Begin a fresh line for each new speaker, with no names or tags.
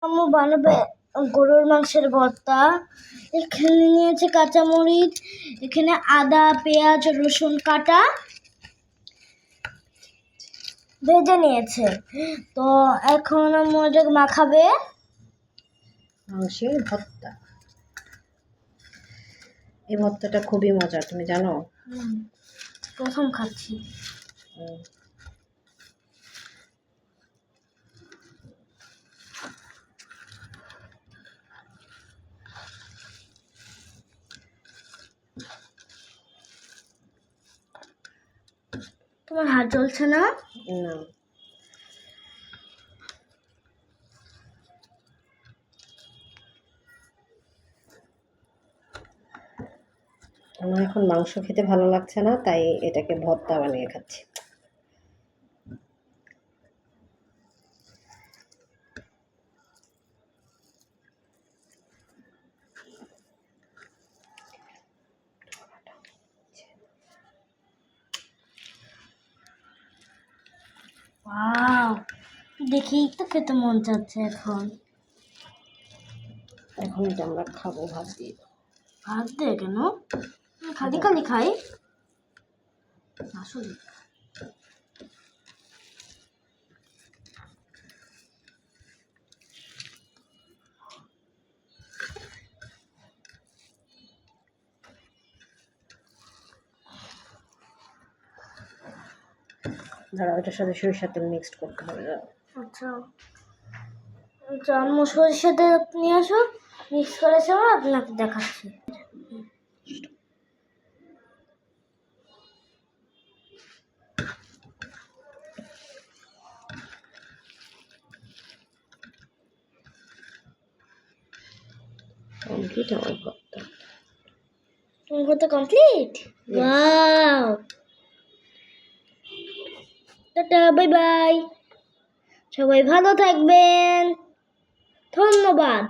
আম্মু বানাবে গরুর মাংসের ভর্তা। এখানে নিয়েছে কাঁচামরিচ, এখানে আদা, পেঁয়াজ, রসুন কাটা ভেজে নিয়েছে। তো এখন আম্মু এটাকে মাখাবে।
মাংসের ভর্তা, এই ভর্তাটা খুবই মজার, তুমি জানো?
প্রথম খাচ্ছি। তোমার হাত জ্বলছে না?
না, আমার এখন মাংস খেতে ভালো লাগছে না, তাই এটাকে ভর্তা বানিয়ে খাচ্ছি।
ওয়াও, দেখেই তো খেতে মন চাচ্ছে এখন।
এখন এটা আমরা খাবো ভাত দিয়ে।
ভাত দিয়ে কেন? খালি খালি খাই আসলে।
দাঁড়াও, এটার সাথে সরিষার তেল মিক্সড করতে হবে।
আচ্ছা আচ্ছা, আম্মু সরিষার তেল নিয়ে আসো, মিক্স করে সময় আপনাকে দেখাচ্ছি।
কমপ্লিট আমার ভর্তা।
তোমার ভর্তা complete? Wow, tata, bye bye, সবাই ভালো থাকবেন, ধন্যবাদ।